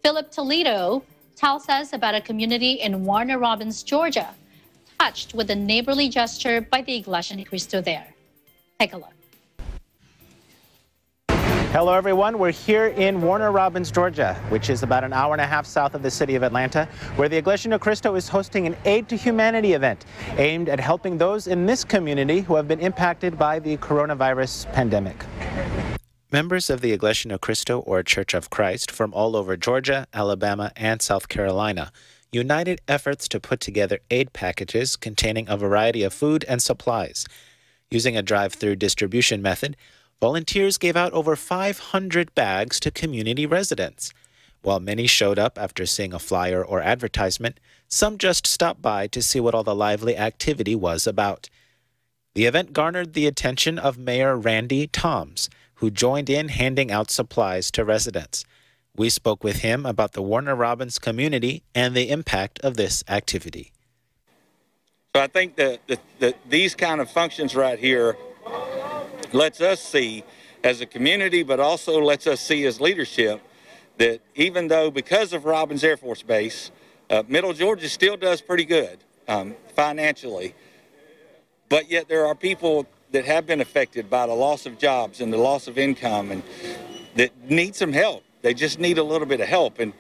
Philip Toledo tells us about a community in Warner Robins, Georgia, touched with a neighborly gesture by the Iglesia Ni Cristo there. Take a look. Hello, everyone. We're here in Warner Robins, Georgia, which is about an hour and a half south of the city of Atlanta, where the Iglesia Ni Cristo is hosting an Aid to Humanity event aimed at helping those in this community who have been impacted by the coronavirus pandemic. Members of the Iglesia Ni Cristo, or Church of Christ, from all over Georgia, Alabama, and South Carolina united efforts to put together aid packages containing a variety of food and supplies. Using a drive-through distribution method, volunteers gave out over 500 bags to community residents. While many showed up after seeing a flyer or advertisement, some just stopped by to see what all the lively activity was about. The event garnered the attention of Mayor Randy Toms, who joined in handing out supplies to residents. We spoke with him about the Warner Robins community and the impact of this activity. So I think that these kind of functions right here lets us see as a community, but also lets us see as leadership that even though because of Robins Air Force Base, Middle Georgia still does pretty good financially, but yet there are people that have been affected by the loss of jobs and the loss of income and that need some help. They just need a little bit of help. And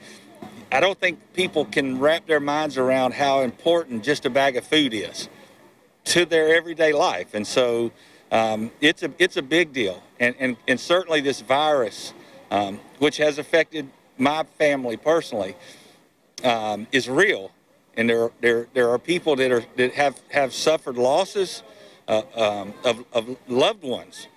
I don't think people can wrap their minds around how important just a bag of food is to their everyday life. And so it's a big deal. And certainly this virus, which has affected my family personally, is real. And there are people that have suffered losses of loved ones,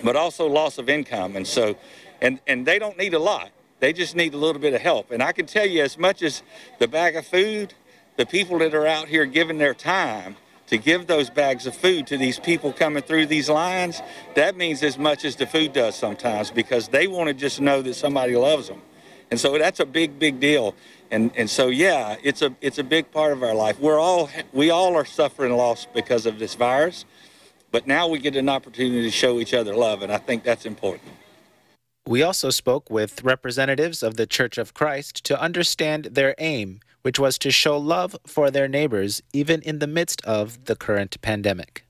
but also loss of income. And so, and they don't need a lot. They just need a little bit of help. And I can tell you, as much as the bag of food, the people that are out here giving their time to give those bags of food to these people coming through these lines, that means as much as the food does sometimes, because they want to just know that somebody loves them. And so that's a big, big deal. And so, yeah, it's a big part of our life. We all are suffering loss because of this virus, but now we get an opportunity to show each other love, and I think that's important. We also spoke with representatives of the Church of Christ to understand their aim, which was to show love for their neighbors, even in the midst of the current pandemic.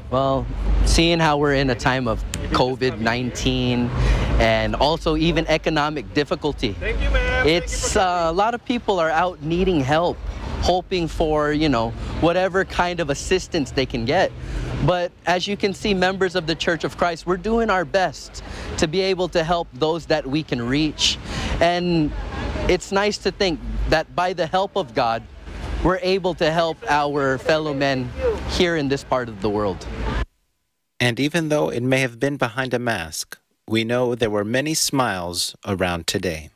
Well, seeing how we're in a time of COVID-19 and also even economic difficulty, it's a lot of people are out needing help, hoping for, whatever kind of assistance they can get. But as you can see, members of the Church of Christ, we're doing our best to be able to help those that we can reach. And it's nice to think that by the help of God, we're able to help our fellow men here in this part of the world. And even though it may have been behind a mask, we know there were many smiles around today.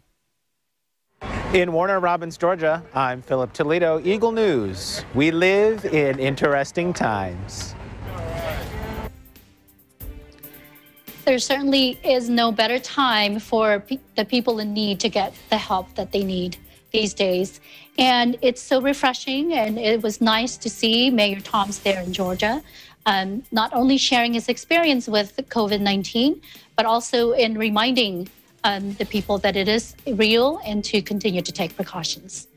In Warner Robins, Georgia, I'm Philip Toledo, Eagle News. We live in interesting times. There certainly is no better time for the people in need to get the help that they need these days. And it's so refreshing, and it was nice to see Mayor Toms there in Georgia, not only sharing his experience with COVID-19, but also in reminding the people that it is real and to continue to take precautions.